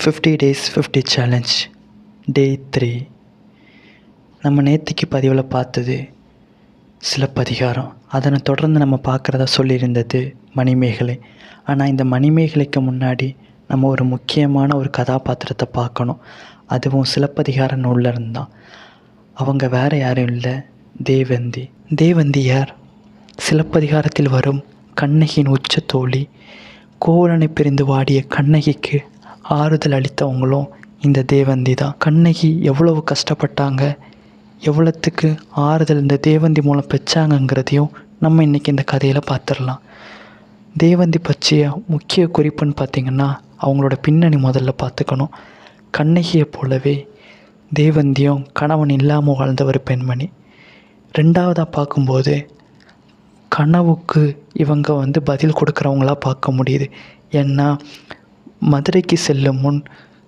50 days 50 challenge டே 3. நம்ம நேத்திக்கு பதிவில் பார்த்தது சிலப்பதிகாரம். அதனை தொடர்ந்து நம்ம பார்க்குறதா சொல்லியிருந்தது மணிமேகலை. ஆனால் இந்த மணிமேகலைக்கு முன்னாடி நம்ம ஒரு முக்கியமான ஒரு கதாபாத்திரத்தை பார்க்கணும். அதுவும் சிலப்பதிகார நூலில் இருந்தான். அவங்க வேறு யாரும் இல்லை, தேவந்தி. தேவந்தி யார்? சிலப்பதிகாரத்தில் வரும் கண்ணகியின் உச்ச தோழி. கோவலனை பிரிந்து வாடிய கண்ணகிக்கு ஆறுதல் அளித்தவங்களும் இந்த தேவந்தி தான். கண்ணகி எவ்வளவு கஷ்டப்பட்டாங்க, எவ்வளோத்துக்கு ஆறுதல் இந்த தேவந்தி மூலம் பெற்றாங்கங்கிறதையும் நம்ம இன்றைக்கி இந்த கதையில் பார்த்துடலாம். தேவந்தி பற்றிய முக்கிய குறிப்புன்னு பார்த்திங்கன்னா அவங்களோட பின்னணி முதல்ல பார்த்துக்கணும். கண்ணகியை போலவே தேவந்தியும் கணவன் இல்லாமல் வாழ்ந்த ஒரு பெண்மணி. ரெண்டாவதாக பார்க்கும்போது கனவுக்கு இவங்க பதில் கொடுக்குறவங்களா பார்க்க முடியுது. ஏன்னா மதுரைக்கு செல்லும் முன்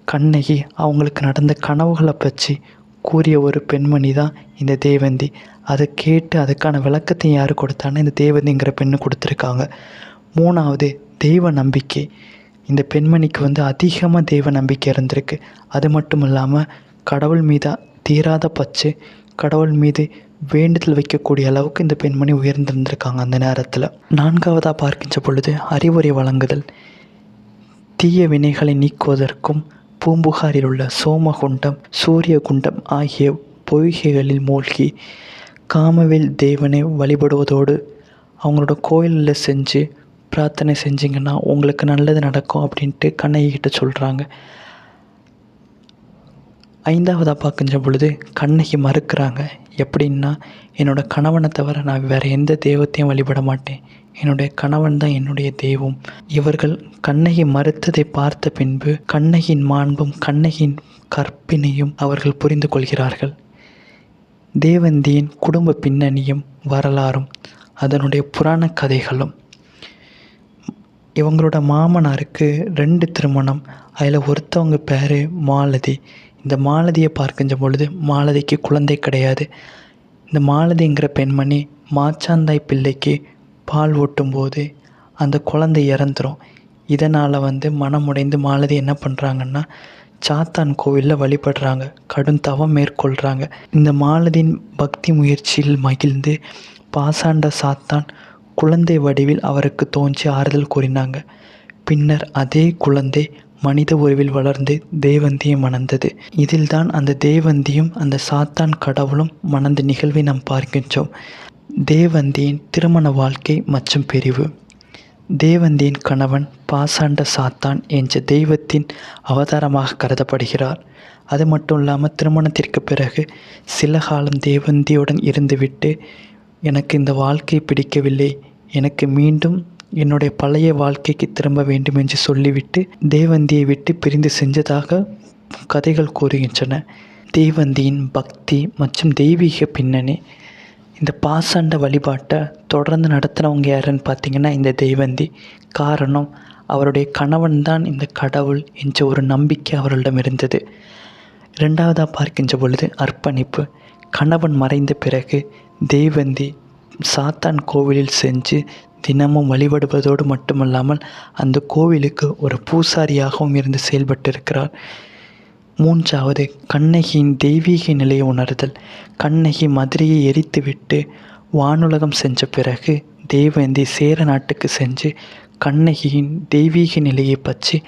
கண்ணகி அவங்களுக்கு நடந்த கனவுகளை பற்றி கூறிய ஒரு பெண்மணி தான் இந்த தேவந்தி. அதை கேட்டு அதுக்கான விளக்கத்தையும் யார் கொடுத்தாங்கன்னா இந்த தேவந்திங்கிற பெண்ணு கொடுத்துருக்காங்க. மூணாவது, தெய்வ நம்பிக்கை. இந்த பெண்மணிக்கு அதிகமாக தெய்வ நம்பிக்கை இருந்திருக்கு. அது மட்டும் இல்லாமல் கடவுள் மீது தீராத பற்று, கடவுள் மீது வேண்டுதல் வைக்கக்கூடிய அளவுக்கு இந்த பெண்மணி உயர்ந்திருந்திருக்காங்க அந்த நேரத்தில். நான்காவதாக பார்க்கின்ற பொழுது அறிவுரை வழங்குதல். தீய வினைகளை நீக்குவதற்கும் பூம்புகாரில் உள்ள சோமகுண்டம், சூரியகுண்டம் ஆகிய பொய்கைகளில் மூழ்கி காமவேல் தேவனை வழிபடுவதோடு அவங்களோட கோயிலில் செஞ்சு பிரார்த்தனை செஞ்சிங்கன்னா உங்களுக்கு நல்லது நடக்கும் அப்படின்ட்டு கண்ணகிக்கிட்ட சொல்கிறாங்க. ஐந்தாவதாக பார்க்கின்ற பொழுது கண்ணகி மறுக்கிறாங்க. எப்படின்னா, என்னோடய கணவனை தவிர நான் வேறு எந்த தெய்வத்தையும் வழிபட மாட்டேன், என்னுடைய கணவன் தான் என்னுடைய தெய்வம். இவர்கள் கண்ணகி மறுத்ததை பார்த்த பின்பு கண்ணகியின் மாண்பும் கண்ணகியின் கற்பினையும் அவர்கள் புரிந்து கொள்கிறார்கள். தேவந்தியின் குடும்ப பின்னணியும் வரலாறும் அதனுடைய புராண கதைகளும். இவங்களோட மாமனாருக்கு 2 திருமணம். அதில் ஒருத்தவங்க பேர் மாலதி. இந்த மாலதியை பார்க்கின்ற பொழுது மாலதிக்கு குழந்தை கிடையாது. இந்த மாலதிங்கிற பெண்மணி மாச்சாந்தாய் பிள்ளைக்கு பால் ஊட்டும்போது அந்த குழந்தை இறந்துடும். இதனால் மனமுடைந்து மாலதி என்ன பண்ணுறாங்கன்னா சாத்தான் கோவிலில் வழிபடுறாங்க, கடும் தவம் மேற்கொள்கிறாங்க. இந்த மாலதியின் பக்தி முயற்சியில் மகிழ்ந்து பாசாண்ட சாத்தான் குழந்தை வடிவில் அவருக்கு தோன்றி ஆறுதல் கூறினாங்க. பின்னர் அதே குழந்தை மனித உருவில் வளர்ந்து தேவந்தியை மணந்தது. இதில்தான் அந்த தேவந்தியும் அந்த சாத்தான் கடவுளும் மணந்த நிகழ்வை நாம் பார்க்கின்றோம். தேவந்தியின் திருமண வாழ்க்கை மற்றும் பிரிவு. தேவந்தியின் கணவன் பாசாண்ட சாத்தான் என்ற தெய்வத்தின் அவதாரமாக கருதப்படுகிறார். அது மட்டும் இல்லாமல் திருமணத்திற்கு பிறகு சில காலம் தேவந்தியுடன் இருந்துவிட்டு எனக்கு இந்த வாழ்க்கை பிடிக்கவில்லை, எனக்கு மீண்டும் என்னுடைய பழைய வாழ்க்கைக்கு திரும்ப வேண்டும் என்று சொல்லிவிட்டு தேவந்தியை விட்டு பிரிந்து செஞ்சதாக கதைகள் கூறுகின்றன. தேவந்தியின் பக்தி மற்றும் தெய்வீக பின்னணி. இந்த பாசாண்ட வழிபாட்டை தொடர்ந்து நடத்துகிறவங்க யாருன்னு பார்த்திங்கன்னா இந்த தேவந்தி. காரணம், அவருடைய கணவன் தான் இந்த கடவுள் என்ற ஒரு நம்பிக்கை அவர்களிடம் இருந்தது. இரண்டாவதாக பார்க்கின்ற பொழுது அர்ப்பணிப்பு. கணவன் மறைந்த பிறகு தேவந்தி சாத்தான் கோவிலில் சென்று தினமும் வழிபடுவதோடு மட்டுமல்லாமல் அந்த கோவிலுக்கு ஒரு பூசாரியாகவும் இருந்து செயல்பட்டிருக்கிறார். மூன்றாவது, கண்ணகியின் தெய்வீக நிலையை உணர்தல். கண்ணகி மதுரையை எரித்துவிட்டு வானுலகம் சென்ற பிறகு தேவந்தி சேர நாட்டுக்கு சென்று கண்ணகியின் தெய்வீக நிலையை பற்றி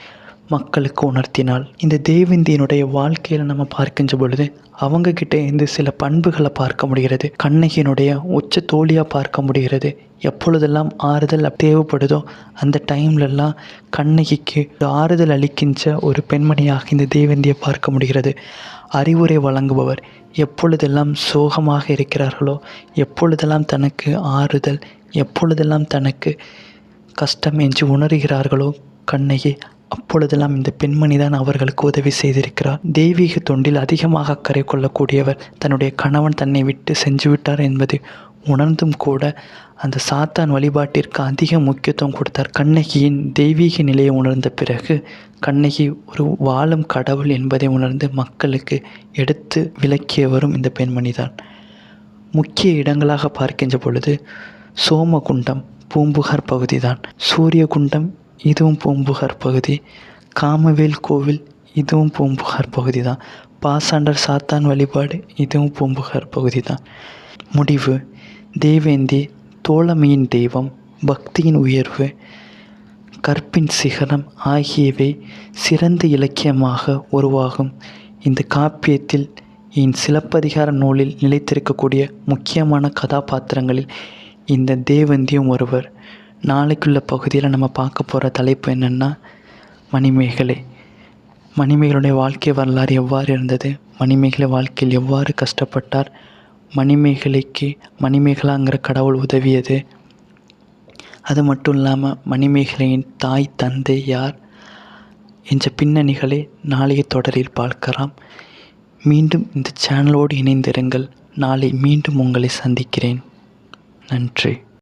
மக்களுக்கு உணர்த்தினாள். இந்த தேவந்தியினுடைய வாழ்க்கையில் நம்ம பார்க்கின்ற பொழுது அவங்கக்கிட்ட இருந்து சில பண்புகளை பார்க்க முடிகிறது. கண்ணகியினுடைய உச்ச தோழியாக பார்க்க முடிகிறது. எப்பொழுதெல்லாம் ஆறுதல் தேவைப்படுதோ அந்த டைம்லெல்லாம் கண்ணகிக்கு ஆறுதல் அளிக்கின்ற ஒரு பெண்மணியாக இந்த தேவந்தியை பார்க்க முடிகிறது. அறிவுரை வழங்குபவர். எப்பொழுதெல்லாம் சோகமாக இருக்கிறார்களோ, எப்பொழுதெல்லாம் தனக்கு ஆறுதல், எப்பொழுதெல்லாம் தனக்கு கஷ்டம் என்று உணர்கிறார்களோ கண்ணகி, அப்பொழுதெல்லாம் இந்த பெண்மணி தான் அவர்களுக்கு உதவி செய்திருக்கிறார். தெய்வீக தொண்டில் அதிகமாக அக்கறை கொள்ளக்கூடியவர். தன்னுடைய கணவன் தன்னை விட்டு சென்று விட்டார் என்பது உணர்ந்தும் கூட அந்த சாத்தான் வழிபாட்டிற்கு அதிக முக்கியத்துவம் கொடுத்தார். கண்ணகியின் தெய்வீக நிலையை உணர்ந்த பிறகு கண்ணகி ஒரு வாழும் கடவுள் என்பதை உணர்ந்து மக்களுக்கு எடுத்து விளக்கியவரும் இந்த பெண்மணி தான். முக்கிய இடங்களாக பார்க்கின்ற பொழுது சோமகுண்டம் பூம்புகார் பகுதி தான். சூரியகுண்டம் இதுவும் பூம்புகார் பகுதி. காமவேல் கோவில் இதுவும் பூம்புகார் பகுதி தான். பாசாண்டர் சாத்தான் வழிபாடு, இதுவும் பூம்புகார் பகுதி தான். முடிவு: தேவேந்தி தோழமையின் தெய்வம், பக்தியின் உயர்வு, கற்பின் சிகரம் ஆகியவை சிறந்த இலக்கியமாக உருவாகும். இந்த காப்பியத்தில் என் சிலப்பதிகார நூலில் நிலைத்திருக்கக்கூடிய முக்கியமான கதாபாத்திரங்களில் இந்த தேவந்தியும் ஒருவர். நாளைக்குள்ள பகுதியில் நம்ம பார்க்க போகிற தலைப்பு என்னென்னா மணிமேகலை. மணிமேகலையுடைய வாழ்க்கை வரலாறு எவ்வாறு இருந்தது, மணிமேகலை வாழ்க்கையில் எவ்வாறு கஷ்டப்பட்டார், மணிமேகலைக்கு மணிமேகலாங்கிற கடவுள் உதவியது, அது மட்டும் இல்லாமல் மணிமேகலையின் தாய் தந்தை யார் என்ற பின்னணிகளை நாளைய தொடரில் பார்க்கலாம். மீண்டும் இந்த சேனலோடு இணைந்திருங்கள். நாளை மீண்டும் உங்களை சந்திக்கிறேன். நன்றி.